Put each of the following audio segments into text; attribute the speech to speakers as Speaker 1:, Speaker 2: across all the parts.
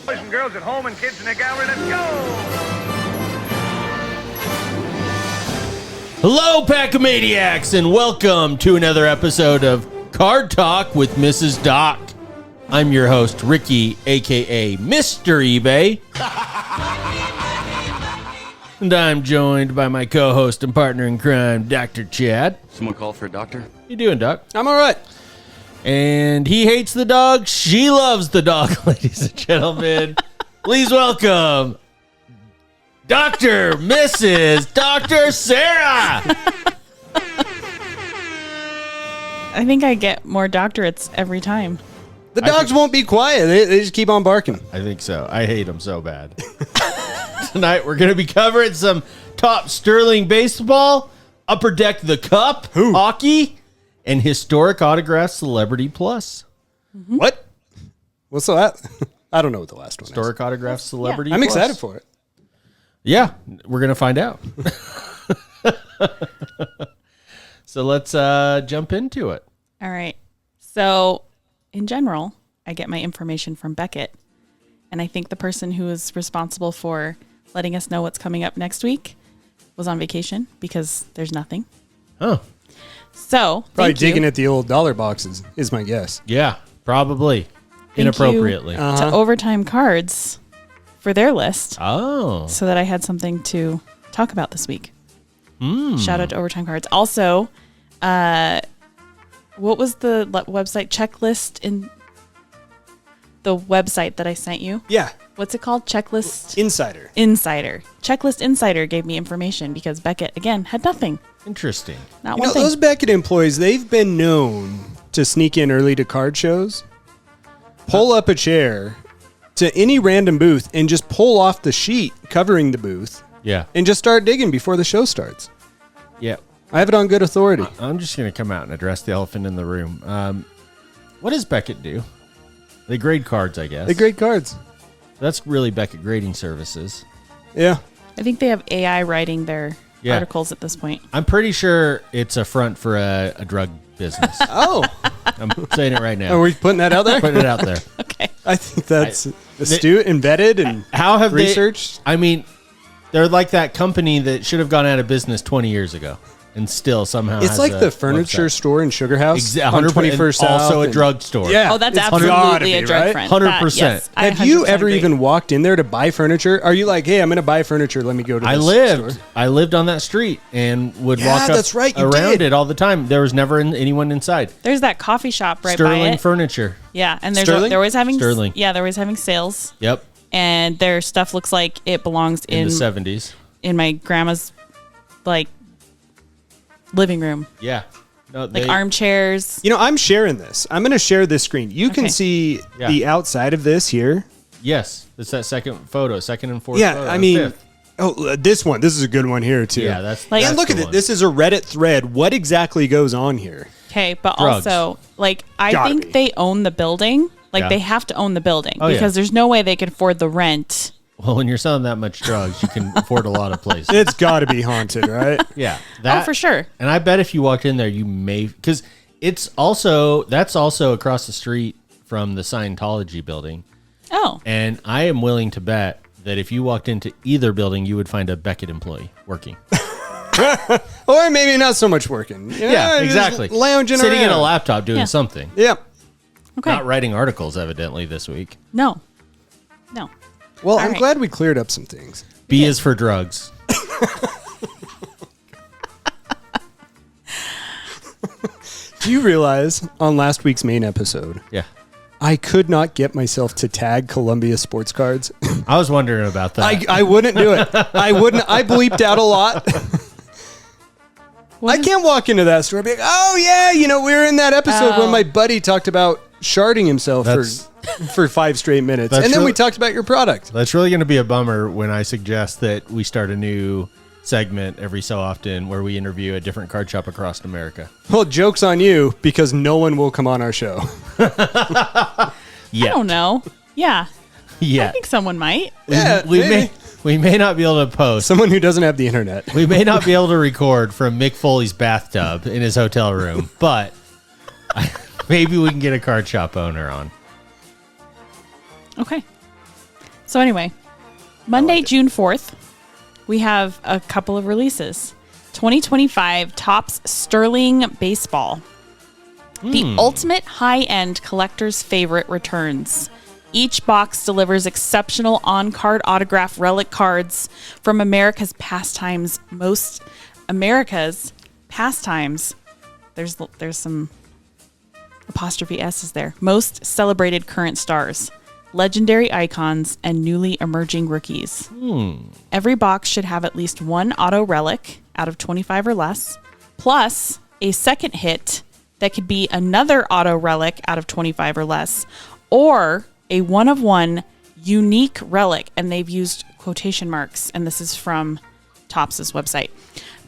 Speaker 1: Boys and girls at home and kids in the gallery, let's go!
Speaker 2: Hello, Pack-O-Maniacs, and welcome to another episode of Card Talk with Mrs. Doc. I'm your host, Ricky, a.k.a. Mr. eBay. And I'm joined by my co-host and partner in crime, Dr. Chad.
Speaker 3: Someone call for a doctor?
Speaker 2: How you doing, Doc?
Speaker 4: I'm all right.
Speaker 2: And he hates the dog. She loves the dog, ladies and gentlemen. Please welcome Dr. Mrs. Dr. Sarah.
Speaker 5: I think I get more doctorates every time.
Speaker 4: The dogs won't be quiet. They just keep on barking.
Speaker 2: I think so. I hate them so bad. Tonight we're going to be covering some top Sterling baseball, Upper Deck the Cup, hockey, and historic autograph Celebrity Plus.
Speaker 4: Mm-hmm. What? What's that? I don't know what the last one
Speaker 2: Historic autograph Celebrity
Speaker 4: is. I'm
Speaker 2: Plus.
Speaker 4: excited for it.
Speaker 2: Yeah, we're going to find out. So let's jump into it.
Speaker 5: All right. So, in general, I get my information from Beckett. And I think the person who is responsible for letting us know what's coming up next week was on vacation because there's nothing.
Speaker 2: Oh.
Speaker 5: So,
Speaker 4: Probably digging at the old dollar boxes is my guess.
Speaker 2: Yeah, probably. Inappropriately.
Speaker 5: To Overtime Cards for their list.
Speaker 2: Oh.
Speaker 5: So that I had something to talk about this week. Shout out to Overtime Cards. Also, what was the website checklist in the website that I sent you?
Speaker 4: Yeah.
Speaker 5: What's it called? Checklist
Speaker 4: Insider.
Speaker 5: Checklist Insider gave me information because Beckett, again, had nothing.
Speaker 2: Interesting.
Speaker 5: Not
Speaker 4: You
Speaker 5: one
Speaker 4: know,
Speaker 5: thing.
Speaker 4: those Beckett employees, they've been known to sneak in early to card shows, pull up a chair to any random booth, and just pull off the sheet covering the booth
Speaker 2: Yeah.
Speaker 4: and just start digging before the show starts.
Speaker 2: Yeah.
Speaker 4: I have it on good authority.
Speaker 2: I'm just going to come out and address the elephant in the room. What does Beckett do? They grade cards, I guess.
Speaker 4: They grade cards.
Speaker 2: That's really Beckett Grading Services.
Speaker 4: Yeah.
Speaker 5: I think they have AI writing their articles at this point.
Speaker 2: I'm pretty sure it's a front for a drug business.
Speaker 4: Oh.
Speaker 2: I'm saying it right now.
Speaker 4: Are we putting that out there?
Speaker 2: Putting it out there.
Speaker 5: Okay.
Speaker 4: I think that's astute, embedded, and
Speaker 2: How have
Speaker 4: researched.
Speaker 2: I mean, they're like that company that should have gone out of business 20 years ago and still somehow
Speaker 4: It's
Speaker 2: has
Speaker 4: like
Speaker 2: a
Speaker 4: the furniture
Speaker 2: website.
Speaker 4: store in Sugar House on
Speaker 2: 100%,
Speaker 4: 21st South.
Speaker 2: also a
Speaker 4: and-
Speaker 2: drugstore.
Speaker 4: Yeah.
Speaker 5: Oh, that's
Speaker 4: it's gotta
Speaker 5: absolutely a
Speaker 4: be,
Speaker 5: drug
Speaker 4: right?
Speaker 5: friend.
Speaker 2: 100%.
Speaker 5: Yes, I
Speaker 4: Have you
Speaker 5: 100%
Speaker 4: ever
Speaker 5: agree.
Speaker 4: even walked in there to buy furniture? Are you like, hey, I'm going to buy furniture. Let me go to this store.
Speaker 2: I lived on that street and would
Speaker 4: Yeah,
Speaker 2: walk up
Speaker 4: that's right, you
Speaker 2: around
Speaker 4: did.
Speaker 2: it all the time. There was never anyone inside.
Speaker 5: There's that coffee shop right by
Speaker 2: Sterling
Speaker 5: it.
Speaker 2: Furniture.
Speaker 5: Yeah, and there's
Speaker 4: Sterling?
Speaker 5: they're always having
Speaker 2: Sterling.
Speaker 5: Yeah, they're always having sales,
Speaker 2: Yep.
Speaker 5: and their stuff looks like it belongs
Speaker 2: In
Speaker 5: in
Speaker 2: the 70s.
Speaker 5: in my grandma's like living room,
Speaker 2: Yeah. No,
Speaker 5: like armchairs.
Speaker 4: You know, I'm sharing this. I'm going to share this screen. You can
Speaker 5: Okay.
Speaker 4: see
Speaker 2: Yeah.
Speaker 4: the outside of this here.
Speaker 2: Yes. It's that second photo, second and fourth
Speaker 4: Yeah,
Speaker 2: photo.
Speaker 4: I mean,
Speaker 2: Fifth.
Speaker 4: this one. This is a good one here, too.
Speaker 2: Yeah, that's
Speaker 5: Like-
Speaker 2: that's
Speaker 4: And look
Speaker 2: the
Speaker 4: at it.
Speaker 2: one.
Speaker 4: This is a Reddit thread. What exactly goes on here?
Speaker 5: Okay, but
Speaker 2: Drugs.
Speaker 5: also like I
Speaker 4: Gotta
Speaker 5: think
Speaker 4: be.
Speaker 5: they own the building. Like
Speaker 2: Yeah.
Speaker 5: they have to own the building
Speaker 2: Oh, yeah.
Speaker 5: because there's no way they could afford the rent.
Speaker 2: Well, when you're selling that much drugs, you can afford a lot of places.
Speaker 4: It's got to be haunted, right?
Speaker 2: Yeah.
Speaker 5: Oh, for sure.
Speaker 2: And I bet if you walked in there, you may, because that's also across the street from the Scientology building.
Speaker 5: Oh,
Speaker 2: And I am willing to bet that if you walked into either building, you would find a Beckett employee working.
Speaker 4: Or maybe not so much working.
Speaker 2: Yeah,
Speaker 4: just
Speaker 2: exactly.
Speaker 4: Lounging
Speaker 2: Sitting
Speaker 4: around.
Speaker 2: in a laptop doing
Speaker 5: Yeah.
Speaker 2: something.
Speaker 4: Yep.
Speaker 5: okay.
Speaker 2: Not writing articles, evidently, this week.
Speaker 5: No.
Speaker 4: Well,
Speaker 5: All
Speaker 4: I'm
Speaker 5: right.
Speaker 4: glad we cleared up some things.
Speaker 2: B is for drugs.
Speaker 4: Do you realize on last week's main episode,
Speaker 2: Yeah.
Speaker 4: I could not get myself to tag Columbia sports cards?
Speaker 2: I was wondering about that.
Speaker 4: I wouldn't do it. I wouldn't. I bleeped out a lot. I can't walk into that store and be like, oh, yeah, you know, we were in that episode when my buddy talked about sharding himself for 5 straight minutes.
Speaker 2: That's
Speaker 4: And then we
Speaker 2: really-
Speaker 4: talked about your product.
Speaker 2: That's really going to be a bummer when I suggest that we start a new segment every so often where we interview a different card shop across America.
Speaker 4: Well, joke's on you because no one will come on our show.
Speaker 5: I don't know. Yeah.
Speaker 2: Yeah.
Speaker 5: I think someone might.
Speaker 4: Yeah,
Speaker 2: We may not be able to post.
Speaker 4: Someone who doesn't have the internet.
Speaker 2: We may not be able to record from Mick Foley's bathtub in his hotel room, but maybe we can get a card shop owner on.
Speaker 5: Okay. So anyway, Monday, June 4th, we have a couple of releases. 2025 Topps Sterling Baseball. The ultimate high-end collector's favorite returns. Each box delivers exceptional on-card autograph relic cards from America's pastimes. There's some apostrophe S's there. Most celebrated current stars, legendary icons, and newly emerging rookies. Every box should have at least one auto relic out of 25 or less, plus a second hit that could be another auto relic out of 25 or less, or a one-of-one unique relic, and they've used quotation marks, and this is from Topps' website.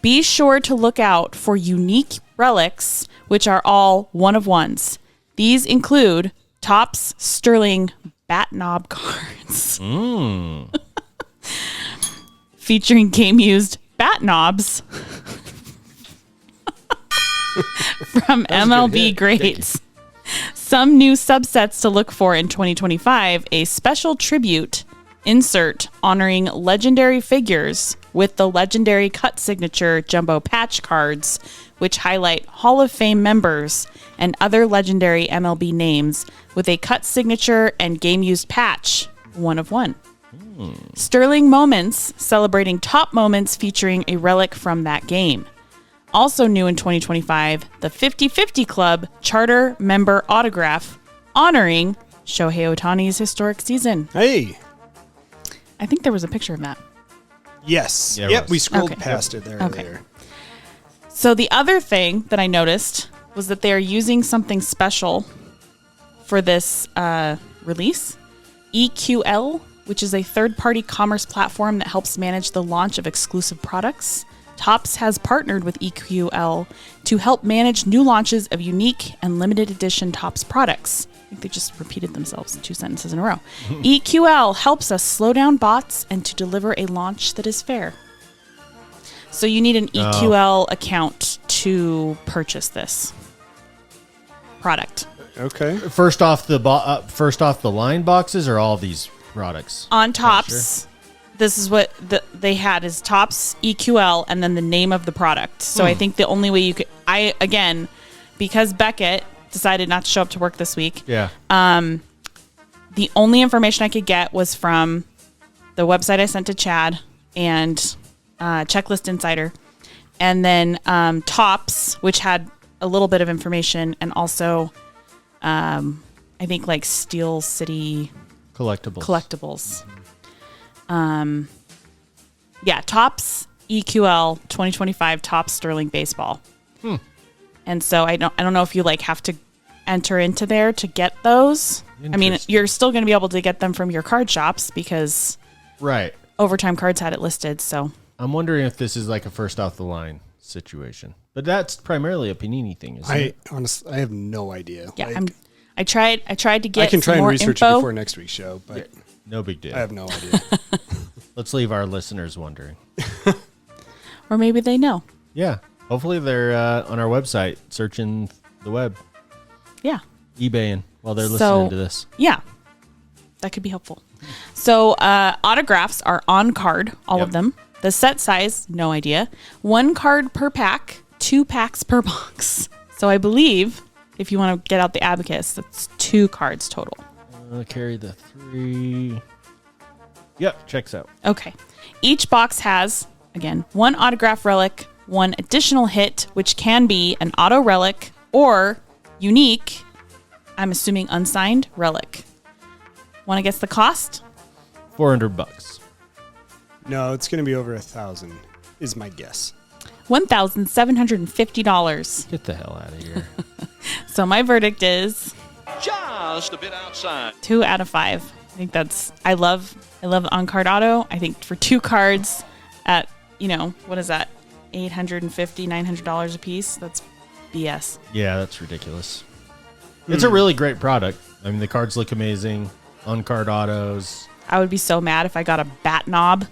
Speaker 5: Be sure to look out for unique relics, which are all one-of-ones. These include Topps Sterling Bat Knob cards. Featuring game-used bat knobs from MLB greats. Some new subsets to look for in 2025, a special tribute insert honoring legendary figures with the legendary cut signature jumbo patch cards, which highlight Hall of Fame members and other legendary MLB names with a cut signature and game-used patch, one of one. Sterling Moments, celebrating top moments featuring a relic from that game. Also new in 2025, the 50-50 Club Charter Member Autograph, honoring Shohei Ohtani's historic season.
Speaker 4: Hey.
Speaker 5: I think there was a picture of that.
Speaker 4: Yes.
Speaker 2: Yeah, it
Speaker 4: Yep,
Speaker 2: was.
Speaker 4: we scrolled
Speaker 5: Okay.
Speaker 4: past it there.
Speaker 5: Okay.
Speaker 4: Earlier.
Speaker 5: So the other thing that I noticed was that they're using something special for this release. EQL, which is a third-party commerce platform that helps manage the launch of exclusive products. Topps has partnered with EQL to help manage new launches of unique and limited edition Topps products. I think they just repeated themselves in 2 sentences in a row. EQL helps us slow down bots and to deliver a launch that is fair. So you need an EQL account to purchase this product.
Speaker 4: Okay.
Speaker 2: First off the line boxes or all these products?
Speaker 5: On Topps, this is what they had is Topps EQL and then the name of the product. So I think the only way you could, because Beckett decided not to show up to work this week,
Speaker 2: Yeah.
Speaker 5: the only information I could get was from the website I sent to Chad and Checklist Insider. And then Topps, which had a little bit of information, and also I think like Steel City Collectibles. Yeah, Topps EQL 2025 Topps Sterling Baseball. And so I don't know if you like have to enter into there to get those. I mean, you're still going to be able to get them from your card shops because
Speaker 2: Right.
Speaker 5: Overtime Cards had it listed. So
Speaker 2: I'm wondering if this is like a first off the line situation. But that's primarily a Panini thing, isn't it?
Speaker 4: Honestly, I have no idea.
Speaker 5: yeah,
Speaker 4: Like,
Speaker 5: I tried to get
Speaker 4: I can try
Speaker 5: some
Speaker 4: and
Speaker 5: more
Speaker 4: research
Speaker 5: info.
Speaker 4: it before next week's show, but
Speaker 2: No big deal.
Speaker 4: I have no idea.
Speaker 2: Let's leave our listeners wondering.
Speaker 5: Or maybe they know.
Speaker 2: Yeah. Hopefully they're on our website searching the web,
Speaker 5: Yeah.
Speaker 2: eBaying while they're listening to this.
Speaker 5: Yeah, that could be helpful. So autographs are on card, all of them. The set size, no idea. 1 card per pack, 2 packs per box. So I believe if you want to get out the abacus, that's 2 cards total.
Speaker 2: Carry the 3. Yep, checks out.
Speaker 5: Okay. Each box has, again, 1 autograph relic, 1 additional hit, which can be an auto relic or unique, I'm assuming unsigned, relic. Want to guess the cost?
Speaker 2: $400.
Speaker 4: No, it's going to be over 1,000 is my guess.
Speaker 5: $1,750.
Speaker 2: Get the hell out of here.
Speaker 5: So my verdict is
Speaker 1: Just a bit outside.
Speaker 5: 2 out of 5. I think that's, I love the on-card auto. I think for 2 cards at, what is that? $850, $900 a piece. That's BS.
Speaker 2: Yeah, that's ridiculous. It's a really great product. I mean, the cards look amazing. On-card autos.
Speaker 5: I would be so mad if I got a bat knob.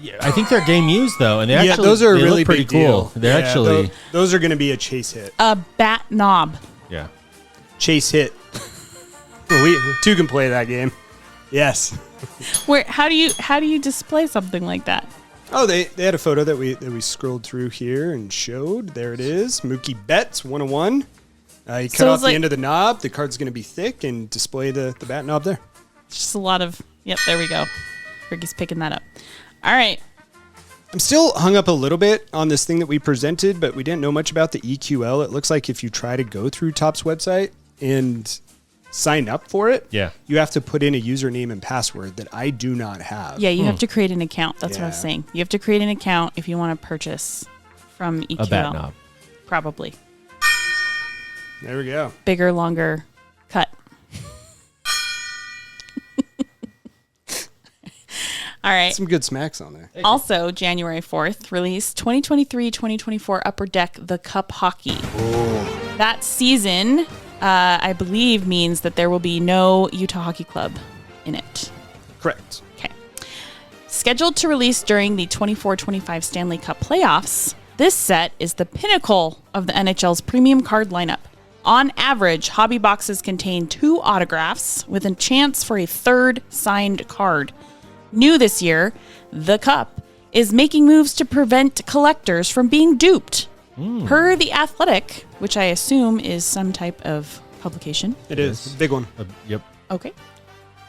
Speaker 2: Yeah, I think they're game used though, and they actually
Speaker 4: those are
Speaker 2: they
Speaker 4: really
Speaker 2: look pretty
Speaker 4: big
Speaker 2: cool.
Speaker 4: deal.
Speaker 2: They're
Speaker 4: Yeah,
Speaker 2: actually
Speaker 4: those are going to be a chase hit.
Speaker 5: A bat knob.
Speaker 2: yeah.
Speaker 4: Chase hit. Well, two can play that game. Yes.
Speaker 5: Where? How do you display something like that?
Speaker 4: Oh, they had a photo that we scrolled through here and showed. There it is. Mookie Betts 101. You cut off the end of the knob. The card's going to be thick and display the bat knob there.
Speaker 5: Just a lot of. Yep, there we go. Ricky's picking that up. All right.
Speaker 4: I'm still hung up a little bit on this thing that we presented, but we didn't know much about the EQL. It looks like if you try to go through Topps website and sign up for it, you have to put in a username and password that I do not have.
Speaker 5: Yeah, you have to create an account. That's what I was saying. You have to create an account if you want to purchase from EQL.
Speaker 2: A bat knob.
Speaker 5: Probably.
Speaker 4: There we go.
Speaker 5: Bigger, longer cut. All right.
Speaker 4: Some good smacks on there.
Speaker 5: Also, January 4th, released 2023-2024 Upper Deck The Cup Hockey.
Speaker 4: Oh.
Speaker 5: That season, I believe, means that there will be no Utah Hockey Club in it.
Speaker 4: Correct.
Speaker 5: Okay. Scheduled to release during the 24-25 Stanley Cup playoffs, this set is the pinnacle of the NHL's premium card lineup. On average, hobby boxes contain 2 autographs with a chance for a 3rd signed card. New this year, The Cup is making moves to prevent collectors from being duped. Per The Athletic, which I assume is some type of publication.
Speaker 4: It is. Big one.
Speaker 2: Yep.
Speaker 5: Okay.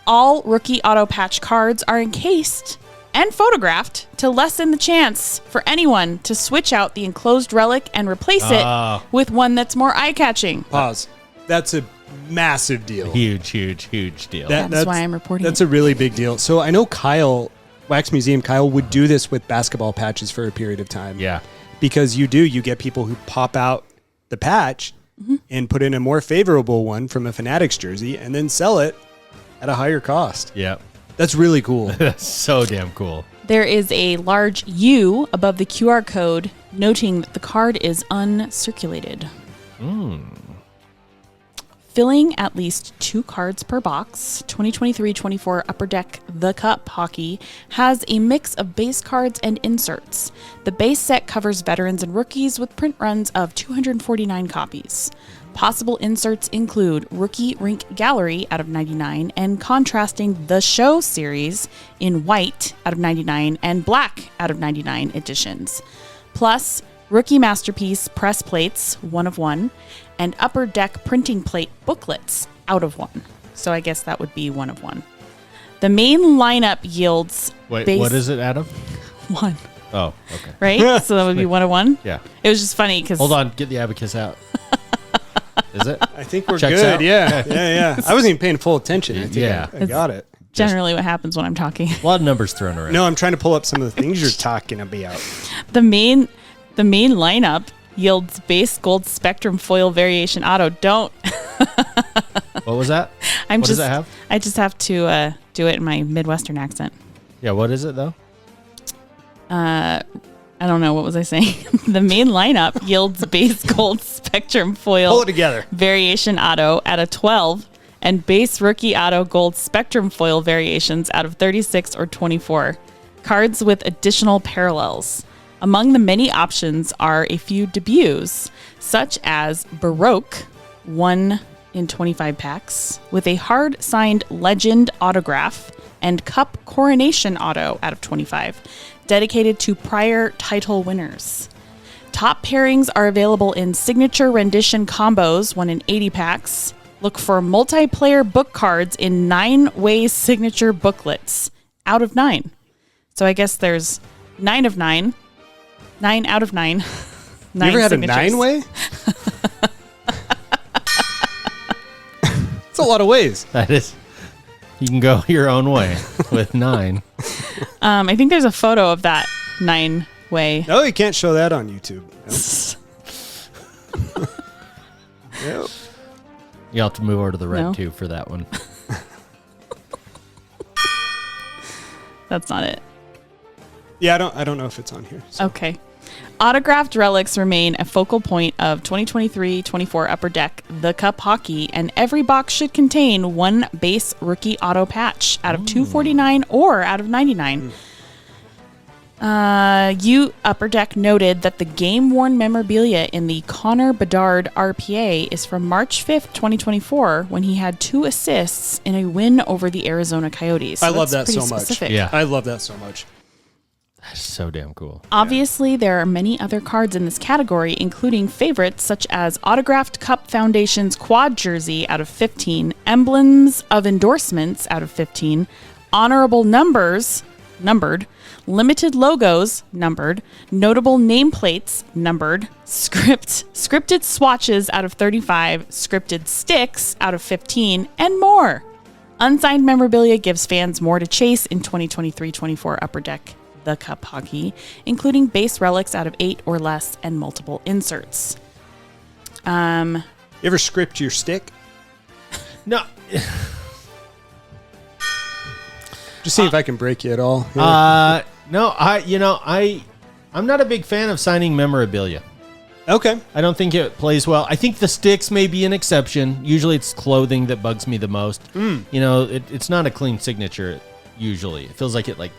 Speaker 5: All rookie auto patch cards are encased and photographed to lessen the chance for anyone to switch out the enclosed relic and replace it with one that's more eye-catching.
Speaker 4: Pause. That's a massive deal.
Speaker 2: Huge deal.
Speaker 5: That's why I'm reporting
Speaker 4: That's
Speaker 5: it.
Speaker 4: a really big deal. So I know Wax Museum Kyle would do this with basketball patches for a period of time.
Speaker 2: Yeah.
Speaker 4: Because you get people who pop out the patch and put in a more favorable one from a Fanatics jersey and then sell it at a higher cost.
Speaker 2: Yep.
Speaker 4: That's really cool.
Speaker 2: That's so damn cool.
Speaker 5: There is a large U above the QR code noting that the card is uncirculated. Filling at least 2 cards per box, 2023-24 Upper Deck The Cup Hockey has a mix of base cards and inserts. The base set covers veterans and rookies with print runs of 249 copies. Possible inserts include Rookie Rink Gallery out of 99 and contrasting The Show series in white out of 99 and black out of 99 editions. Plus, Rookie Masterpiece press plates, 1 of 1, and Upper Deck printing plate booklets, out of 1. So I guess that would be 1 of 1. The main lineup yields
Speaker 2: Wait,
Speaker 5: base
Speaker 2: what is it, Adam?
Speaker 5: 1,
Speaker 2: Oh, okay.
Speaker 5: right? So that would be 1 of 1?
Speaker 2: Yeah.
Speaker 5: It was just funny because...
Speaker 2: Hold on. Get the abacus out. Is it?
Speaker 4: I think we're
Speaker 2: Checks
Speaker 4: good.
Speaker 2: out?
Speaker 4: Yeah. Yeah. I wasn't even paying full attention. I think I got it.
Speaker 5: Generally what happens when I'm talking.
Speaker 2: A lot of numbers thrown around.
Speaker 4: No, I'm trying to pull up some of the things you're talking about.
Speaker 5: The main lineup yields base gold spectrum foil variation auto. Don't.
Speaker 2: What was that? What does it have?
Speaker 5: I just have to do it in my Midwestern accent.
Speaker 2: Yeah, what is it, though?
Speaker 5: I don't know. What was I saying? The main lineup yields base gold spectrum foil
Speaker 4: Pull it together.
Speaker 5: variation auto out of 12 and base rookie auto gold spectrum foil variations out of 36 or 24. Cards with additional parallels. Among the many options are a few debuts, such as Baroque, 1 in 25 packs, with a hard-signed legend autograph, and Cup Coronation Auto out of 25, dedicated to prior title winners. Top pairings are available in signature rendition combos, 1 in 80 packs. Look for multiplayer book cards in 9-way signature booklets, out of 9. So I guess there's 9 of 9. 9 out of 9.
Speaker 4: You ever had
Speaker 5: signatures.
Speaker 4: a 9-way? It's a lot of ways.
Speaker 2: That is. You can go your own way with 9.
Speaker 5: I think there's a photo of that 9-way.
Speaker 4: No, you can't show that on YouTube. Nope. Yep.
Speaker 2: You have to move over to the red,
Speaker 5: No.
Speaker 2: too, for that one.
Speaker 5: That's not it.
Speaker 4: Yeah, I don't know if it's on here. So.
Speaker 5: Okay. Autographed relics remain a focal point of 2023-24 Upper Deck The Cup Hockey, and every box should contain 1 base rookie auto patch out of 249 or out of 99. Upper Deck noted that the game-worn memorabilia in the Connor Bedard RPA is from March 5th, 2024, when he had 2 assists in a win over the Arizona Coyotes.
Speaker 4: I love that
Speaker 5: pretty
Speaker 4: so much.
Speaker 5: specific.
Speaker 2: Yeah.
Speaker 4: I love that so much.
Speaker 2: That's so damn cool.
Speaker 5: Obviously, there are many other cards in this category, including favorites such as Autographed Cup Foundation's quad jersey out of 15, Emblems of Endorsements out of 15, Honorable Numbers, numbered, Limited Logos, numbered, Notable Nameplates, numbered, Scripted Swatches out of 35, Scripted Sticks out of 15, and more. Unsigned memorabilia gives fans more to chase in 2023-24 Upper Deck the Cup hockey, including base relics out of 8 or less and multiple inserts.
Speaker 4: You ever script your stick?
Speaker 2: No.
Speaker 4: Just see if I can break you at all.
Speaker 2: No, I'm not a big fan of signing memorabilia.
Speaker 4: Okay.
Speaker 2: I don't think it plays well. I think the sticks may be an exception. Usually it's clothing that bugs me the most. It's not a clean signature usually. It feels like it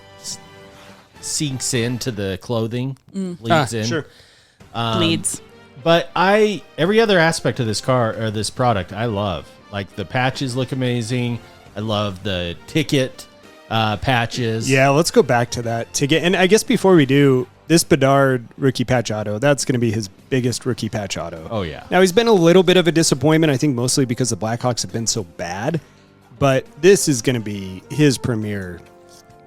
Speaker 2: sinks into the clothing, bleeds in.
Speaker 4: Sure.
Speaker 5: Bleeds.
Speaker 2: But every other aspect of this car or this product I love. Like the patches look amazing. I love the ticket patches.
Speaker 4: Yeah, let's go back to that ticket. And I guess before we do, this Bedard rookie patch auto, that's going to be his biggest rookie patch auto.
Speaker 2: Oh, yeah.
Speaker 4: Now, he's been a little bit of a disappointment, I think mostly because the Blackhawks have been so bad. But this is going to be his premier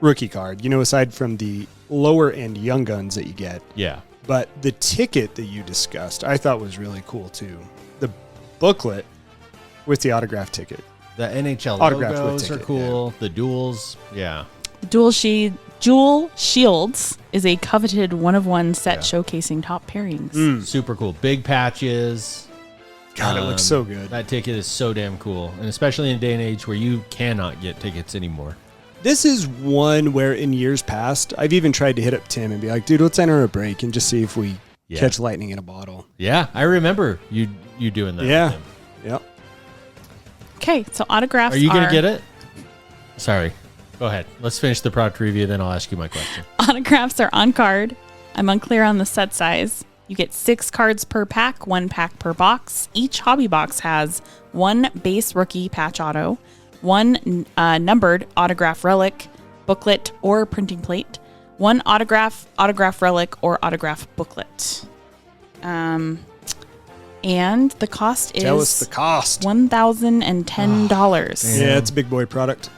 Speaker 4: rookie card, aside from the lower end young guns that you get.
Speaker 2: Yeah.
Speaker 4: But the ticket that you discussed, I thought was really cool too. The booklet with the autograph ticket.
Speaker 2: The NHL
Speaker 4: Autographed with
Speaker 2: logos are
Speaker 4: ticket,
Speaker 2: cool. The duels, yeah.
Speaker 5: Jewel Shields is a coveted one-of-one set showcasing top pairings.
Speaker 2: Super cool. Big patches.
Speaker 4: God, it looks so good.
Speaker 2: That ticket is so damn cool. And especially in a day and age where you cannot get tickets anymore.
Speaker 4: This is one where in years past, I've even tried to hit up Tim and be like, dude, let's enter a break and just see if we catch lightning in a bottle.
Speaker 2: Yeah, I remember you doing that.
Speaker 4: Yeah.
Speaker 2: With him.
Speaker 4: Yep.
Speaker 5: Okay, so autographs
Speaker 2: are you going to get it? Sorry. Go ahead. Let's finish the product review, then I'll ask you my question.
Speaker 5: Autographs are on card. I'm unclear on the set size. You get 6 cards per pack, 1 pack per box. Each hobby box has 1 base rookie patch auto, 1 numbered autograph relic, booklet, or printing plate, 1 autograph relic, or autograph booklet. And the cost is...
Speaker 4: Tell us the cost.
Speaker 5: $1,010.
Speaker 4: Yeah, it's a big boy product.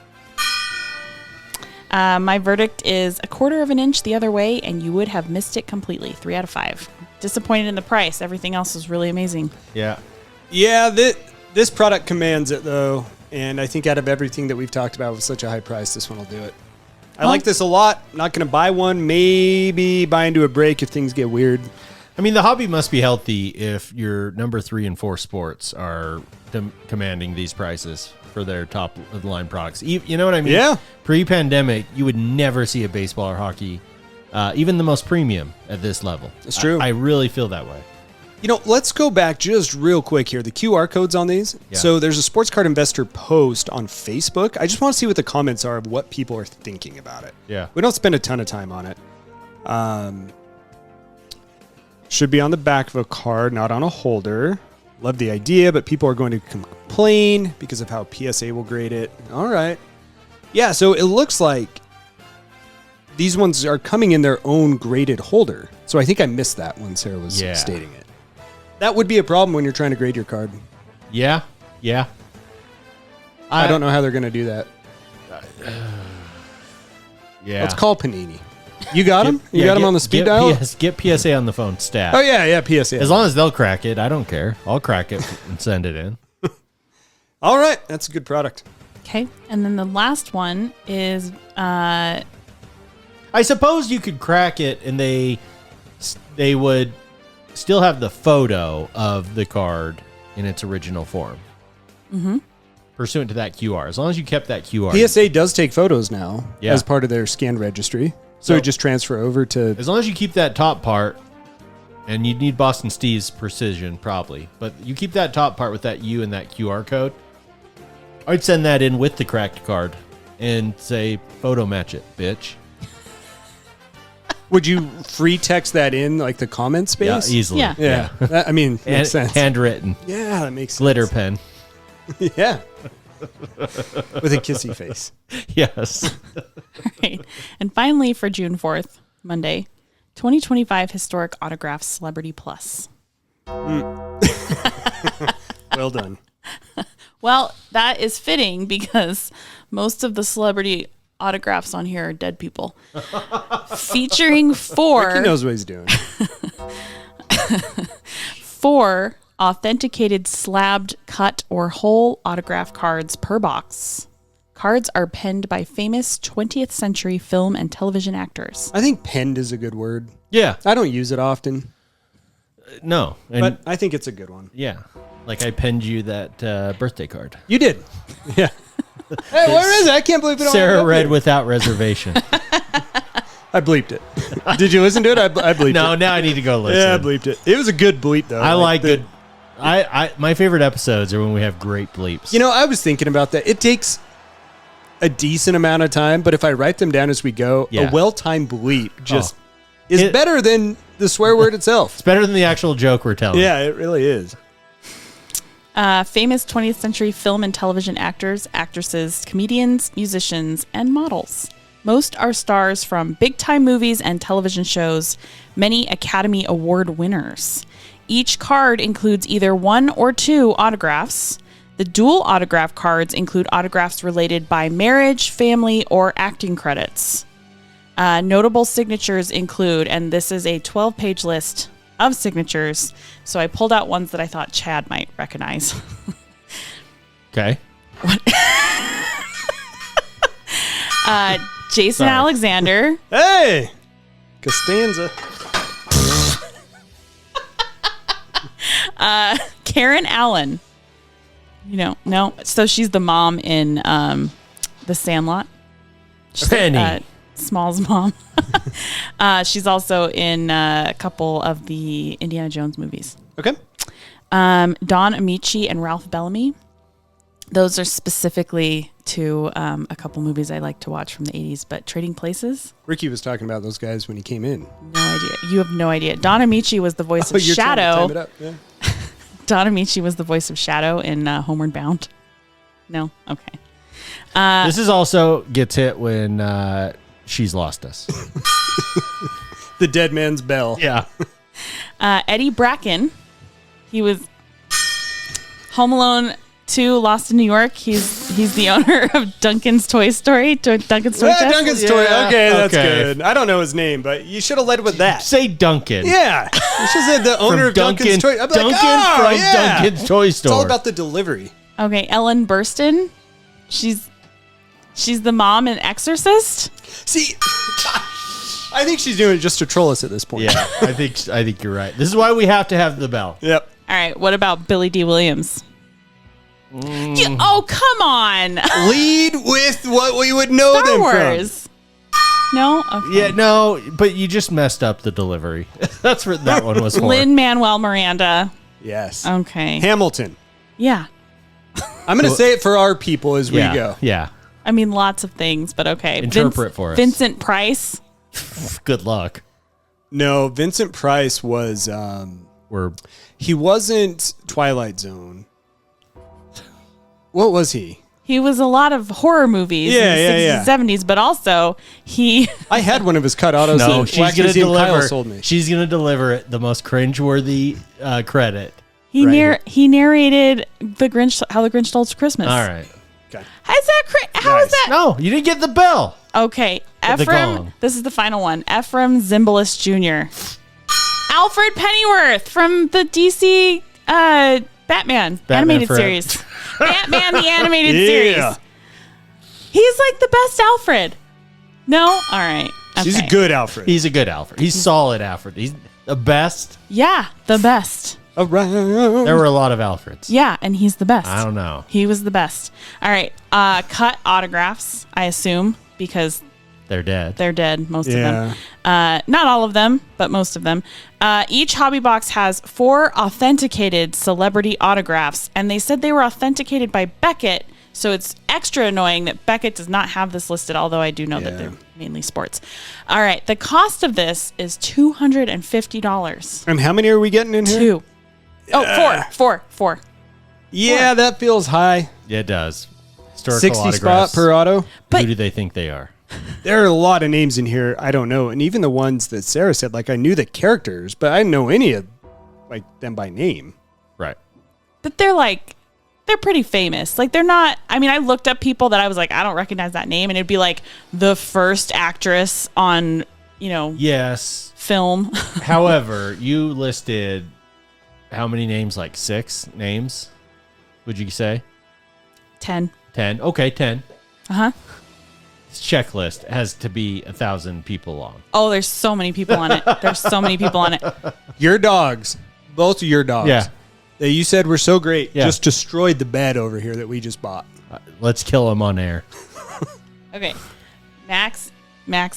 Speaker 5: My verdict is 1/4 of an inch the other way, and you would have missed it completely. 3 out of 5. Disappointed in the price. Everything else is really amazing.
Speaker 2: Yeah.
Speaker 4: Yeah, this product commands it, though. And I think out of everything that we've talked about with such a high price, this one will do it. I like this a lot. Not going to buy one. Maybe buy into a break if things get weird.
Speaker 2: I mean, the hobby must be healthy if your number 3 and 4 sports are commanding these prices for their top of the line products. You know what I mean?
Speaker 4: Yeah.
Speaker 2: Pre-pandemic, you would never see a baseball or hockey, even the most premium, at this level.
Speaker 4: It's true.
Speaker 2: I really feel that way.
Speaker 4: Let's go back just real quick here. The QR codes on these.
Speaker 2: Yeah.
Speaker 4: So there's a Sports Card Investor post on Facebook. I just want to see what the comments are of what people are thinking about it.
Speaker 2: Yeah.
Speaker 4: We don't spend a ton of time on it. Should be on the back of a card, not on a holder. Love the idea, but people are going to complain because of how PSA will grade it. All right. Yeah, so it looks like these ones are coming in their own graded holder. So I think I missed that when Sarah was stating it. That would be a problem when you're trying to grade your card.
Speaker 2: Yeah. Yeah.
Speaker 4: I don't know how they're going to do that.
Speaker 2: Yeah.
Speaker 4: Let's call Panini. You got him? You got him on the speed dial?
Speaker 2: Get PSA on the phone, stat.
Speaker 4: Oh, yeah, PSA.
Speaker 2: As long as they'll crack it, I don't care. I'll crack it and send it in.
Speaker 4: All right. That's a good product.
Speaker 5: Okay, and then the last one is...
Speaker 2: I suppose you could crack it and they would still have the photo of the card in its original form. Mm-hmm. Pursuant to that QR. As long as you kept that QR.
Speaker 4: PSA does take photos now as part of their scan registry. So it just transfer over to...
Speaker 2: As long as you keep that top part, and you'd need Boston Steve's precision probably, but you keep that top part with that U and that QR code, I'd send that in with the cracked card and say, photo match it, bitch.
Speaker 4: Would you free text that in like the comment space?
Speaker 2: Yeah, easily.
Speaker 5: Yeah.
Speaker 4: Yeah. I mean, makes sense.
Speaker 2: Handwritten.
Speaker 4: Yeah, that makes sense.
Speaker 2: Glitter pen.
Speaker 4: Yeah. With a kissy face.
Speaker 2: Yes.
Speaker 5: Right. And finally, for June 4th, Monday, 2025 Historic Autographs Celebrity Plus.
Speaker 4: Well done.
Speaker 5: Well, that is fitting because most of the celebrity autographs on here are dead people. Featuring
Speaker 4: He knows what he's doing.
Speaker 5: 4 authenticated slabbed, cut, or whole autograph cards per box. Cards are penned by famous 20th century film and television actors.
Speaker 4: I think penned is a good word.
Speaker 2: Yeah.
Speaker 4: I don't use it often,
Speaker 2: No. And
Speaker 4: but I think it's a good one.
Speaker 2: yeah. Like I penned you that birthday card.
Speaker 4: You did. Yeah. Hey, where is it? I can't believe we don't have it
Speaker 2: Sarah
Speaker 4: up
Speaker 2: read
Speaker 4: here.
Speaker 2: without reservation.
Speaker 4: I bleeped it. Did you listen to it? I bleeped
Speaker 2: No,
Speaker 4: it.
Speaker 2: now I need to go listen.
Speaker 4: Yeah, I bleeped it. It was a good bleep, though.
Speaker 2: I like
Speaker 4: the-
Speaker 2: good. My favorite episodes are when we have great bleeps.
Speaker 4: You know, I was thinking about that. It takes a decent amount of time, but if I write them down as we go,
Speaker 2: Yeah.
Speaker 4: a well-timed bleep just is
Speaker 2: It-
Speaker 4: better than the swear word itself.
Speaker 2: it's better than the actual joke we're telling.
Speaker 4: Yeah, it really is.
Speaker 5: Famous 20th century film and television actors, actresses, comedians, musicians, and models. Most are stars from big-time movies and television shows, many Academy Award winners. Each card includes either 1 or 2 autographs. The dual autograph cards include autographs related by marriage, family, or acting credits. Notable signatures include, and this is a 12-page list of signatures, so I pulled out ones that I thought Chad might recognize.
Speaker 2: Okay.
Speaker 5: Jason
Speaker 2: Sorry.
Speaker 5: Alexander,
Speaker 4: Hey! Costanza.
Speaker 5: Karen Allen. You know, no. So she's the mom in The Sandlot. She's
Speaker 2: Penny.
Speaker 5: Small's mom. She's also in a couple of the Indiana Jones movies.
Speaker 4: Okay.
Speaker 5: Don Amici and Ralph Bellamy. Those are specifically to a couple movies I like to watch from the 80s, but Trading Places?
Speaker 4: Ricky was talking about those guys when he came in.
Speaker 5: No idea. You have no idea. Don Amici was the voice of
Speaker 4: you're trying to
Speaker 5: Shadow.
Speaker 4: time it up. Yeah.
Speaker 5: Don Amici was the voice of Shadow in Homeward Bound. No? Okay.
Speaker 2: This is also gets hit when she's lost us.
Speaker 4: The dead man's bell.
Speaker 2: Yeah.
Speaker 5: Eddie Bracken. He was Home Alone 2, Lost in New York. He's the owner of Duncan's Toy Story. Duncan's Toy Chest.
Speaker 4: Duncan's Toy.
Speaker 2: Yeah,
Speaker 4: Okay, that's
Speaker 2: okay.
Speaker 4: good. I don't know his name, but you should have led with that.
Speaker 2: Say Duncan.
Speaker 4: Yeah. You should have said the owner of Duncan's Toy. I'd be
Speaker 2: Duncan
Speaker 4: like, oh,
Speaker 2: from
Speaker 4: yeah.
Speaker 2: Duncan's Toy Store.
Speaker 4: It's all about the delivery.
Speaker 5: Okay, Ellen Burstyn. She's the mom in Exorcist.
Speaker 4: See, I think she's doing it just to troll us at this point.
Speaker 2: Yeah, I think you're right. This is why we have to have the bell.
Speaker 4: Yep.
Speaker 5: All right, what about Billy D. Williams? Oh, come on.
Speaker 4: Lead with what we would know
Speaker 5: Star
Speaker 4: them
Speaker 5: Wars. No? Okay.
Speaker 2: Yeah, no, but you just messed up the delivery. That's what that one was for.
Speaker 5: Lin-Manuel Miranda.
Speaker 4: from. Yes.
Speaker 5: Okay.
Speaker 4: Hamilton.
Speaker 5: Yeah.
Speaker 4: I'm going to say it for our people as
Speaker 2: yeah,
Speaker 4: we go.
Speaker 2: Yeah.
Speaker 5: I mean, lots of things, but okay.
Speaker 2: Interpret for us.
Speaker 5: Vincent Price.
Speaker 2: Good luck.
Speaker 4: No, Vincent Price was,
Speaker 2: We're
Speaker 4: he wasn't Twilight Zone. What was he?
Speaker 5: He was a lot of horror movies
Speaker 4: Yeah,
Speaker 5: in the
Speaker 4: yeah,
Speaker 5: 60s
Speaker 4: yeah.
Speaker 5: and 70s, but also he
Speaker 4: I had one of his cut autos.
Speaker 2: no.
Speaker 4: and
Speaker 2: She's
Speaker 4: Wacky
Speaker 2: gonna
Speaker 4: Museum Kyle
Speaker 2: deliver.
Speaker 4: sold me.
Speaker 2: She's gonna deliver it. The most cringeworthy credit.
Speaker 5: he
Speaker 2: Right
Speaker 5: nar-
Speaker 2: here.
Speaker 5: he narrated the Grinch, How the Grinch Stole Christmas.
Speaker 2: All right.
Speaker 4: Okay.
Speaker 5: How is
Speaker 4: Nice.
Speaker 5: that?
Speaker 2: No, you didn't get the bell.
Speaker 5: Okay,
Speaker 2: The
Speaker 5: Ephraim.
Speaker 2: gong.
Speaker 5: This is the final one. Ephraim Zimbalist Jr. Alfred Pennyworth from the DC Batman animated
Speaker 2: forever.
Speaker 5: series. Batman the animated
Speaker 4: Yeah.
Speaker 5: series. He's like the best Alfred. No? All right.
Speaker 4: He's a
Speaker 5: Okay.
Speaker 4: good Alfred.
Speaker 2: He's a good Alfred. He's solid Alfred. He's the best.
Speaker 5: Yeah, the best.
Speaker 4: Around.
Speaker 2: There were a lot of Alfreds.
Speaker 5: Yeah, and he's the best.
Speaker 2: I don't know.
Speaker 5: He was the best. All right. Cut autographs, I assume, because
Speaker 2: They're dead.
Speaker 5: they're dead, most of
Speaker 4: Yeah.
Speaker 5: them. Not all of them, but most of them. Each hobby box has 4 authenticated celebrity autographs, and they said they were authenticated by Beckett So it's extra annoying that Beckett does not have this listed, although I do know that they're mainly sports. All right. The cost of this is $250.
Speaker 4: And how many are we getting in here?
Speaker 5: 2. Oh, four.
Speaker 4: Yeah, that feels high.
Speaker 2: Yeah, it does. Historical
Speaker 4: 60
Speaker 2: autographs.
Speaker 4: spot per auto.
Speaker 5: But-
Speaker 2: Who do they think they are?
Speaker 4: There are a lot of names in here I don't know, and even the ones that Sarah said, like I knew the characters, but I didn't know any of like them by name.
Speaker 2: Right.
Speaker 5: But they're pretty famous. Like they're not, I mean, I looked up people that I was like, I don't recognize that name. And it'd be like the first actress on,
Speaker 2: Yes.
Speaker 5: film.
Speaker 2: However, you listed how many names? Like 6 names, would you say?
Speaker 5: 10.
Speaker 2: 10. Okay, 10.
Speaker 5: Uh-huh.
Speaker 2: This checklist has to be 1,000 people long.
Speaker 5: Oh, there's so many people on it. There's so many people on it.
Speaker 4: Your dogs, both of your dogs,
Speaker 2: Yeah.
Speaker 4: that you said were so great,
Speaker 2: Yeah.
Speaker 4: just destroyed the bed over here that we just bought.
Speaker 2: Let's kill them on air.
Speaker 5: Okay. Max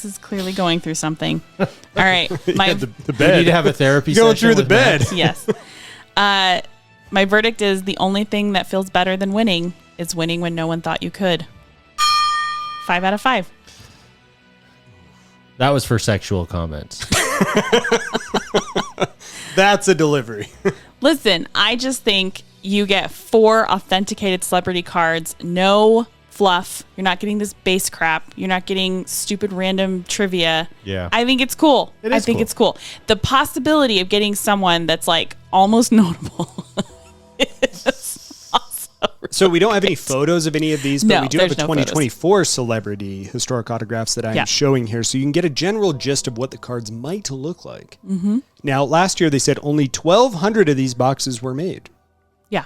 Speaker 5: is clearly going through something. All right. My
Speaker 4: the
Speaker 2: We
Speaker 4: bed.
Speaker 2: need to have a therapy
Speaker 4: Going
Speaker 2: session
Speaker 4: through the
Speaker 2: with Matt.
Speaker 4: bed.
Speaker 5: yes. My verdict is the only thing that feels better than winning is winning when no one thought you could. 5 out of 5.
Speaker 2: That was for sexual comments.
Speaker 4: That's a delivery.
Speaker 5: Listen, I just think you get 4 authenticated celebrity cards, no fluff. You're not getting this base crap. You're not getting stupid random trivia.
Speaker 2: Yeah.
Speaker 5: I think it's cool.
Speaker 2: It
Speaker 5: I
Speaker 2: is
Speaker 5: think
Speaker 2: cool.
Speaker 5: it's cool. The possibility of getting someone that's like almost notable is also
Speaker 4: So we don't have any photos of any of these, but
Speaker 5: No,
Speaker 4: we do have a
Speaker 5: there's no photos.
Speaker 4: 2024 celebrity historic autographs that I'm
Speaker 5: Yeah.
Speaker 4: showing here, so you can get a general gist of what the cards might look like. Mm-hmm. Now, last year they said only 1,200 of these boxes were made,
Speaker 5: Yeah.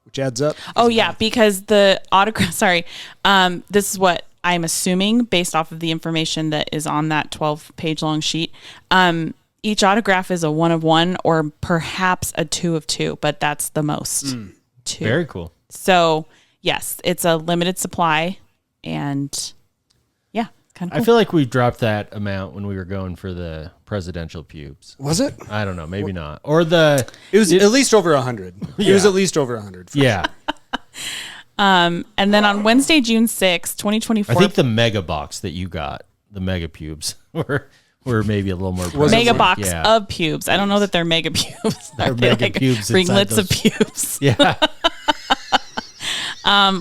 Speaker 4: which adds up.
Speaker 5: Oh yeah, because the autograph. Sorry, this is what I'm assuming based off of the information that is on that 12-page long sheet. Each autograph is a 1 of 1 or perhaps a 2 of 2, but that's the most. 2.
Speaker 2: Very cool.
Speaker 5: So yes, it's a limited supply, and yeah, it's kind of cool.
Speaker 2: I feel like we dropped that amount when we were going for the presidential pubes.
Speaker 4: Was it?
Speaker 2: I don't know, maybe not. Or the
Speaker 4: It was at least over 100. It was
Speaker 2: Yeah.
Speaker 4: at least over 100.
Speaker 2: yeah.
Speaker 5: And then on Wednesday, June 6th, 2024,
Speaker 2: I think the mega box that you got, the mega pubes, were maybe a little more
Speaker 5: mega
Speaker 2: pricey.
Speaker 5: box
Speaker 2: Yeah.
Speaker 5: of pubes. I don't know that they're mega pubes.
Speaker 2: They're
Speaker 5: Are they
Speaker 2: mega pubes inside
Speaker 5: ringlets of
Speaker 2: those-
Speaker 5: pubes.
Speaker 2: Yeah.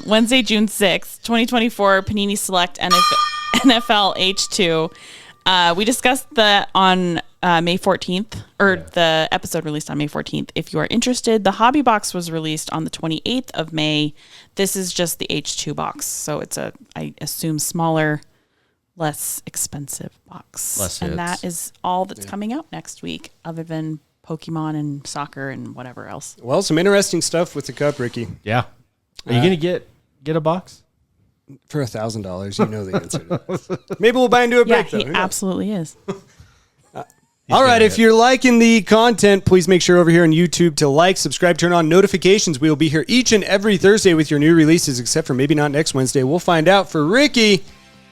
Speaker 5: Wednesday, June 6th, 2024, Panini Select NFL H2. We discussed that on May 14th, or the episode released on May 14th. If you are interested, the hobby box was released on the 28th of May. This is just the H2 box. So it's I assume, smaller, less expensive box.
Speaker 2: Less
Speaker 5: and
Speaker 2: hits.
Speaker 5: that is all that's coming out next week, other than Pokemon and soccer and whatever else.
Speaker 4: Well, some interesting stuff with the cup, Ricky.
Speaker 2: Yeah. Are you going to get a box?
Speaker 4: For $1,000, you know the answer to that. Maybe we'll buy into a
Speaker 5: Yeah,
Speaker 4: break, though.
Speaker 5: he
Speaker 4: Who knows?
Speaker 5: absolutely is.
Speaker 4: All right, if you're liking the content, please make sure over here on YouTube to like, subscribe, turn on notifications. We will be here each and every Thursday with your new releases, except for maybe not next Wednesday. We'll find out. For Ricky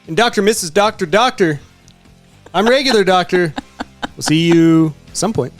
Speaker 4: and Dr. Mrs. Doctor, I'm Regular Doctor. We'll see you some point.